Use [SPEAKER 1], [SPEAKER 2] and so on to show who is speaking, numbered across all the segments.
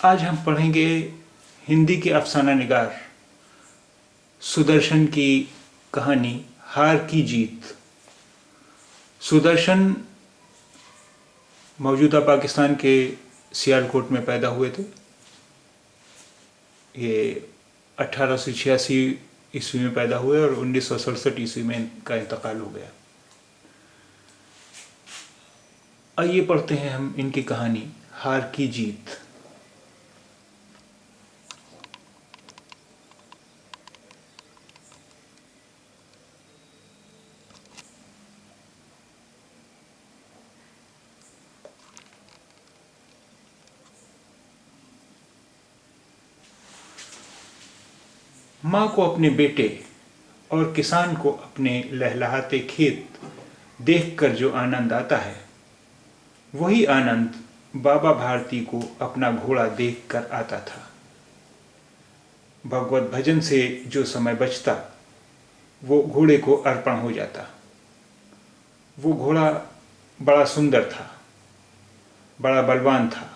[SPEAKER 1] आज हम पढ़ेंगे हिंदी के अफसाना निगार सुदर्शन की कहानी हार की जीत। सुदर्शन मौजूदा पाकिस्तान के सियालकोट में पैदा हुए थे। ये 1886 ईस्वी में पैदा हुए और 1967 ईस्वी में इनका इंतकाल हो गया। आइए पढ़ते हैं हम इनकी कहानी हार की जीत। माँ को अपने बेटे और किसान को अपने लहलहाते खेत देखकर जो आनंद आता है, वही आनंद बाबा भारती को अपना घोड़ा देखकर आता था। भगवत भजन से जो समय बचता, वो घोड़े को अर्पण हो जाता। वो घोड़ा बड़ा सुंदर था, बड़ा बलवान था।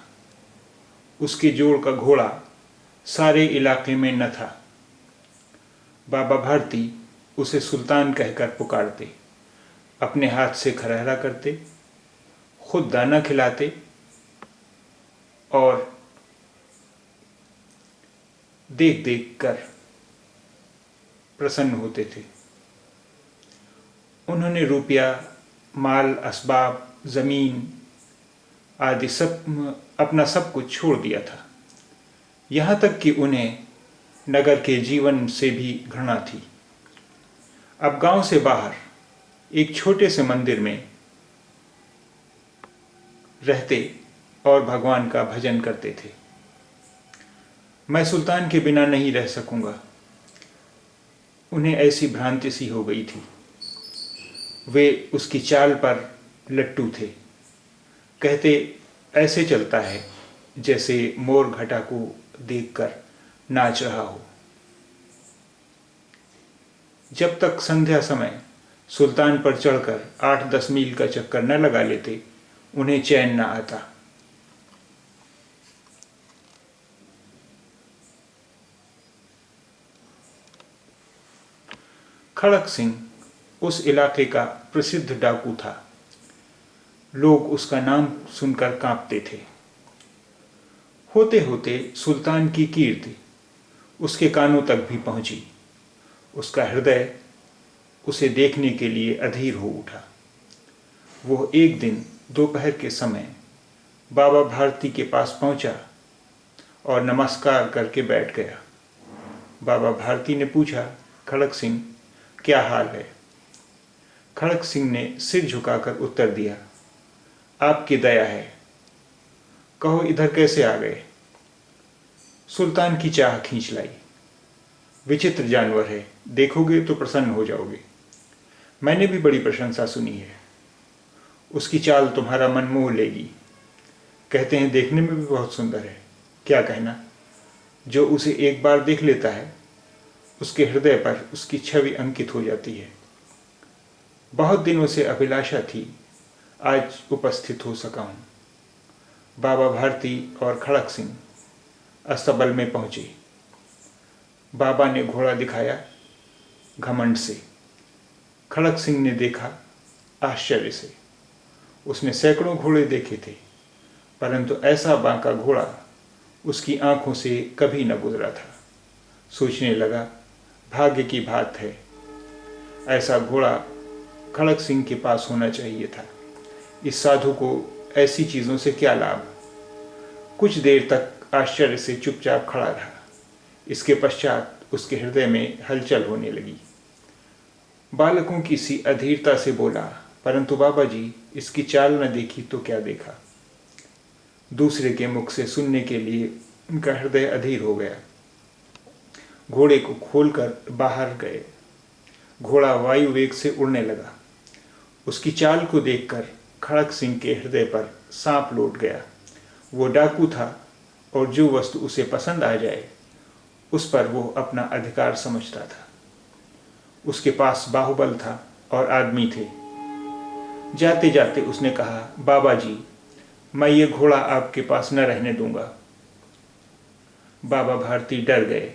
[SPEAKER 1] उसके जोड़ का घोड़ा सारे इलाके में न था। बाबा भारती उसे सुल्तान कहकर पुकारते, अपने हाथ से खरहरा करते, खुद दाना खिलाते और देख देख कर प्रसन्न होते थे। उन्होंने रुपया, माल, असबाब, ज़मीन आदि अपना सब कुछ छोड़ दिया था। यहाँ तक कि उन्हें नगर के जीवन से भी घृणा थी। अब गांव से बाहर एक छोटे से मंदिर में रहते और भगवान का भजन करते थे। मैं सुल्तान के बिना नहीं रह सकूंगा, उन्हें ऐसी भ्रांति सी हो गई थी। वे उसकी चाल पर लट्टू थे। कहते ऐसे चलता है जैसे मोर घटा को देखकर नाच रहा हो। जब तक संध्या समय सुल्तान पर चढ़कर 8-10 मील का चक्कर न लगा लेते, उन्हें चैन न आता। खड़क सिंह उस इलाके का प्रसिद्ध डाकू था। लोग उसका नाम सुनकर कांपते थे। होते होते सुल्तान की कीर्ति उसके कानों तक भी पहुंची। उसका हृदय उसे देखने के लिए अधीर हो उठा। वो एक दिन दोपहर के समय बाबा भारती के पास पहुंचा और नमस्कार करके बैठ गया। बाबा भारती ने पूछा, खड़क सिंह, क्या हाल है? खड़क सिंह ने सिर झुकाकर उत्तर दिया, आपकी दया है। कहो इधर कैसे आ गए? सुल्तान की चाह खींच लाई। विचित्र जानवर है, देखोगे तो प्रसन्न हो जाओगे। मैंने भी बड़ी प्रशंसा सुनी है। उसकी चाल तुम्हारा मन मोह लेगी। कहते हैं देखने में भी बहुत सुंदर है। क्या कहना, जो उसे एक बार देख लेता है, उसके हृदय पर उसकी छवि अंकित हो जाती है। बहुत दिनों से अभिलाषा थी, आज उपस्थित हो सका हूँ। बाबा भारती और खड़क सिंह अस्तबल में पहुंचे। बाबा ने घोड़ा दिखाया घमंड से। खड़क सिंह ने देखा आश्चर्य से। उसने सैकड़ों घोड़े देखे थे, परंतु ऐसा बांका घोड़ा उसकी आंखों से कभी न गुजरा था। सोचने लगा, भाग्य की बात है, ऐसा घोड़ा खड़क सिंह के पास होना चाहिए था। इस साधु को ऐसी चीज़ों से क्या लाभ? कुछ देर तक आश्चर्य से चुपचाप खड़ा रहा। इसके पश्चात उसके हृदय में हलचल होने लगी। बालकों की सी अधीरता से बोला, परंतु बाबा जी, इसकी चाल न देखी तो क्या देखा? दूसरे के मुख से सुनने के लिए उनका हृदय अधीर हो गया। घोड़े को खोलकर बाहर गए। घोड़ा वायु वेग से उड़ने लगा। उसकी चाल को देखकर खड़क सिंह के हृदय पर सांप लौट गया। वो डाकू था और जो वस्तु उसे पसंद आ जाए, उस पर वो अपना अधिकार समझता था। उसके पास बाहुबल था और आदमी थे। जाते जाते उसने कहा, बाबा जी, मैं ये घोड़ा आपके पास न रहने दूंगा। बाबा भारती डर गए।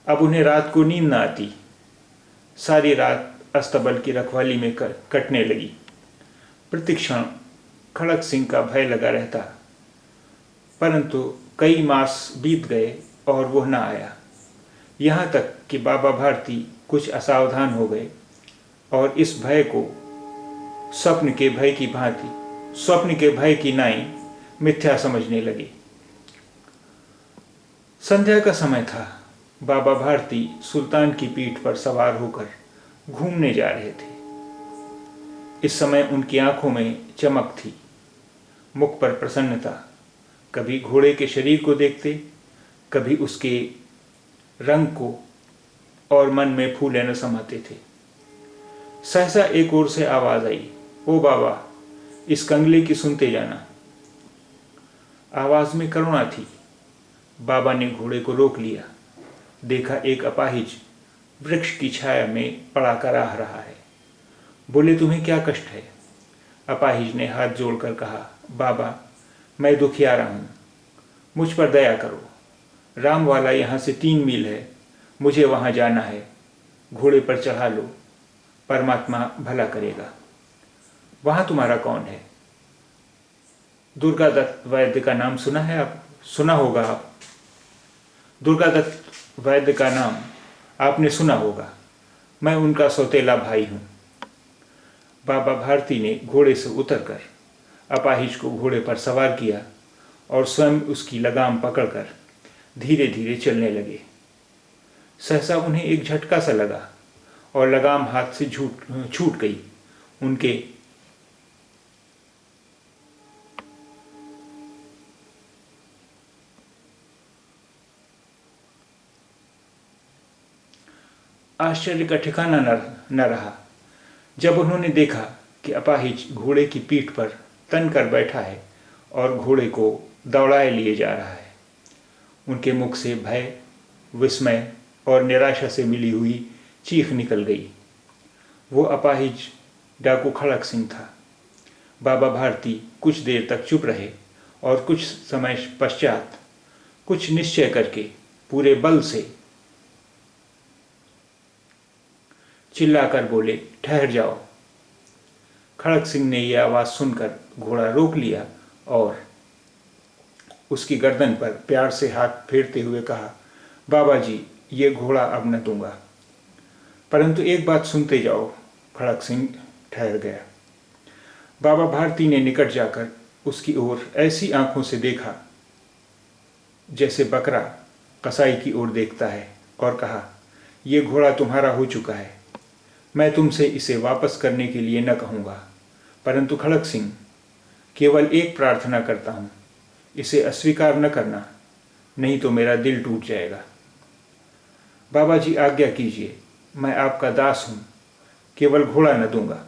[SPEAKER 1] अब उन्हें रात को नींद न आती। सारी रात अस्तबल की रखवाली में कटने लगी। प्रतिक्षण खड़क सिंह का भय लगा रहता, परंतु कई मास बीत गए और वह न आया। यहाँ तक कि बाबा भारती कुछ असावधान हो गए और इस भय को स्वप्न के भय की नाई मिथ्या समझने लगे। संध्या का समय था। बाबा भारती सुल्तान की पीठ पर सवार होकर घूमने जा रहे थे। इस समय उनकी आंखों में चमक थी, मुख पर प्रसन्नता। कभी घोड़े के शरीर को देखते, कभी उसके रंग को, और मन में फूले न समाते थे। सहसा एक ओर से आवाज आई, ओ बाबा, इस कंगले की सुनते जाना। आवाज में करुणा थी। बाबा ने घोड़े को रोक लिया। देखा एक अपाहिज वृक्ष की छाया में पड़ा कराह रहा है। बोले, तुम्हें क्या कष्ट है? अपाहिज ने हाथ जोड़कर कहा, बाबा, मैं दुखियारा हूँ, मुझ पर दया करो। रामवाला यहाँ से 3 मील है, मुझे वहाँ जाना है। घोड़े पर चढ़ा लो, परमात्मा भला करेगा। वहाँ तुम्हारा कौन है? दुर्गा दत्त वैद्य का नाम सुना होगा आप। दुर्गा दत्त वैद्य का नाम आपने सुना होगा। मैं उनका सौतेला भाई हूँ। बाबा भारती ने घोड़े से उतरकर अपाहिज को घोड़े पर सवार किया और स्वयं उसकी लगाम पकड़कर धीरे धीरे चलने लगे। सहसा उन्हें एक झटका सा लगा और लगाम हाथ से छूट गई। उनके आश्चर्य का ठिकाना न रहा जब उन्होंने देखा कि अपाहिज घोड़े की पीठ पर तन कर बैठा है और घोड़े को दौड़ाए लिए जा रहा है। उनके मुख से भय, विस्मय और निराशा से मिली हुई चीख निकल गई। वो अपाहिज डाकू खड़क सिंह था। बाबा भारती कुछ देर तक चुप रहे और कुछ समय पश्चात कुछ निश्चय करके पूरे बल से चिल्लाकर बोले, ठहर जाओ। खड़क सिंह ने यह आवाज़ सुनकर घोड़ा रोक लिया और उसकी गर्दन पर प्यार से हाथ फेरते हुए कहा, बाबा जी, ये घोड़ा अब न दूंगा। परंतु एक बात सुनते जाओ। खड़क सिंह ठहर गया। बाबा भारती ने निकट जाकर उसकी ओर ऐसी आंखों से देखा जैसे बकरा कसाई की ओर देखता है और कहा, यह घोड़ा तुम्हारा हो चुका है। मैं तुमसे इसे वापस करने के लिए न कहूँगा, परंतु खड़क सिंह, केवल एक प्रार्थना करता हूँ, इसे अस्वीकार न करना, नहीं तो मेरा दिल टूट जाएगा। बाबा जी, आज्ञा कीजिए, मैं आपका दास हूँ, केवल घोड़ा न दूंगा।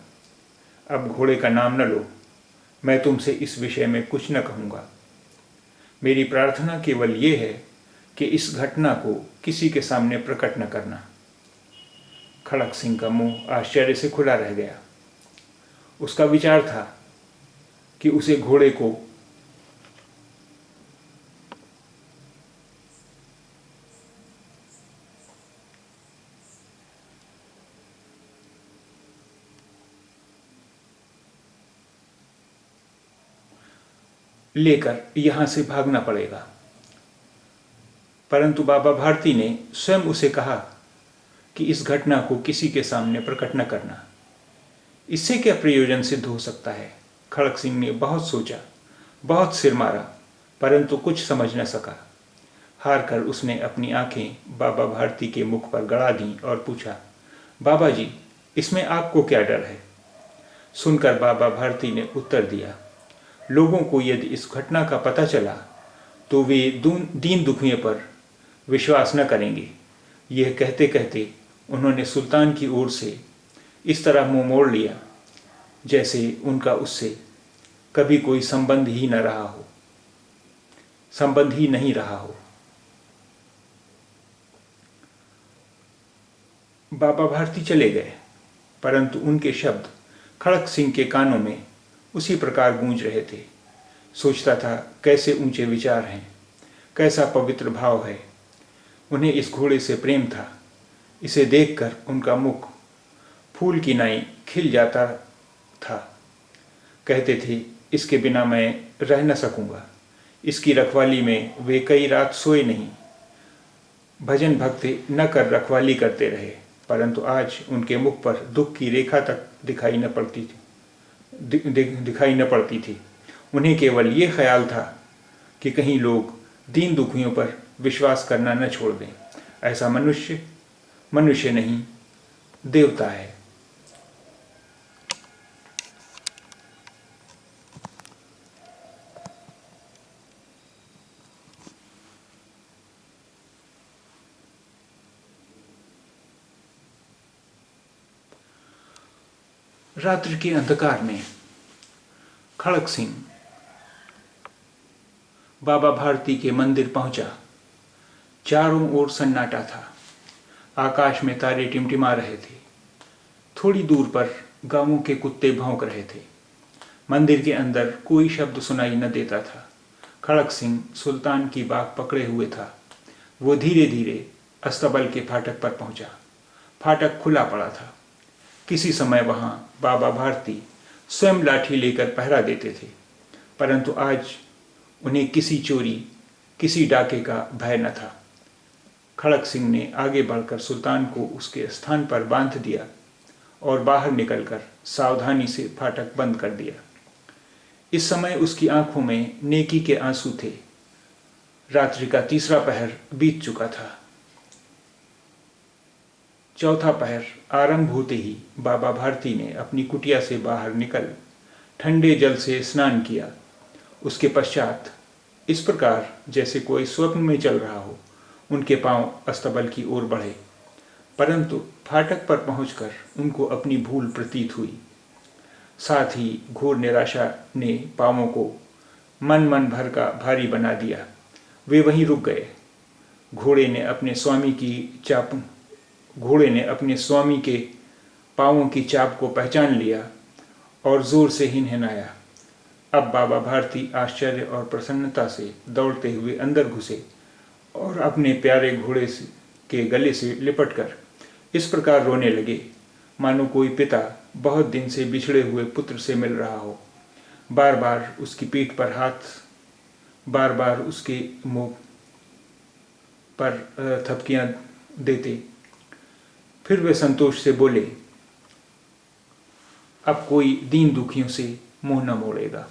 [SPEAKER 1] अब घोड़े का नाम न लो, मैं तुमसे इस विषय में कुछ न कहूँगा। मेरी प्रार्थना केवल ये है कि इस घटना को किसी के सामने प्रकट न करना। खड़क सिंह का मुंह आश्चर्य से खुला रह गया। उसका विचार था कि उसे घोड़े को लेकर यहां से भागना पड़ेगा, परंतु बाबा भारती ने स्वयं उसे कहा कि इस घटना को किसी के सामने प्रकट न करना। इससे क्या प्रयोजन सिद्ध हो सकता है? खड़क सिंह ने बहुत सोचा, बहुत सिर मारा, परंतु कुछ समझ न सका। हार कर उसने अपनी आंखें बाबा भारती के मुख पर गड़ा दी और पूछा, बाबा जी, इसमें आपको क्या डर है? सुनकर बाबा भारती ने उत्तर दिया, लोगों को यदि इस घटना का पता चला तो वे दीन दुखियों पर विश्वास न करेंगे। यह कहते कहते उन्होंने सुल्तान की ओर से इस तरह मुंह मोड़ लिया जैसे उनका उससे कभी कोई संबंध ही नहीं रहा हो। बाबा भारती चले गए, परंतु उनके शब्द खड़क सिंह के कानों में उसी प्रकार गूंज रहे थे। सोचता था, कैसे ऊंचे विचार हैं, कैसा पवित्र भाव है। उन्हें इस घोड़े से प्रेम था। इसे देखकर उनका मुख फूल की नाई खिल जाता था। कहते थे, इसके बिना मैं रह न सकूंगा। इसकी रखवाली में वे कई रात सोए नहीं। भजन भक्ति न कर रखवाली करते रहे, परंतु आज उनके मुख पर दुख की रेखा तक दिखाई न पड़ती थी। उन्हें केवल ये ख्याल था कि कहीं लोग दीन दुखियों पर विश्वास करना न छोड़ दें। ऐसा मनुष्य नहीं, देवता है। रात्रि के अंधकार में खड़क सिंह बाबा भारती के मंदिर पहुंचा। चारों ओर सन्नाटा था। आकाश में तारे टिमटिमा रहे थे। थोड़ी दूर पर गांवों के कुत्ते भौंक रहे थे। मंदिर के अंदर कोई शब्द सुनाई न देता था। खड़क सिंह सुल्तान की बाग पकड़े हुए था। वो धीरे धीरे अस्तबल के फाटक पर पहुंचा। फाटक खुला पड़ा था। किसी समय वहां बाबा भारती स्वयं लाठी लेकर पहरा देते थे, परंतु आज उन्हें किसी चोरी, किसी डाके का भय न था। खड़क सिंह ने आगे बढ़कर सुल्तान को उसके स्थान पर बांध दिया और बाहर निकलकर सावधानी से फाटक बंद कर दिया। इस समय उसकी आंखों में नेकी के आंसू थे। रात्रि का तीसरा पहर बीत चुका था। चौथा पहर आरंभ होते ही बाबा भारती ने अपनी कुटिया से बाहर निकल ठंडे जल से स्नान किया। उसके पश्चात इस प्रकार जैसे कोई स्वप्न में चल रहा हो, उनके पांव अस्तबल की ओर बढ़े, परंतु फाटक पर पहुंचकर उनको अपनी भूल प्रतीत हुई। साथ ही घोर निराशा ने पांवों को मन भर का भारी बना दिया। वे वहीं रुक गए। घोड़े ने अपने स्वामी के पांवों की चाप को पहचान लिया और जोर से हिनहिनाया। अब बाबा भारती आश्चर्य और प्रसन्नता से दौड़ते हुए अंदर घुसे और अपने प्यारे घोड़े के गले से लिपटकर इस प्रकार रोने लगे, मानो कोई पिता बहुत दिन से बिछड़े हुए पुत्र से मिल रहा हो। बार बार उसकी पीठ पर हाथ, बार बार उसके मुंह पर थपकियां देते। फिर वे संतोष से बोले, अब कोई दीन दुखियों से मुंह न मोड़ेगा।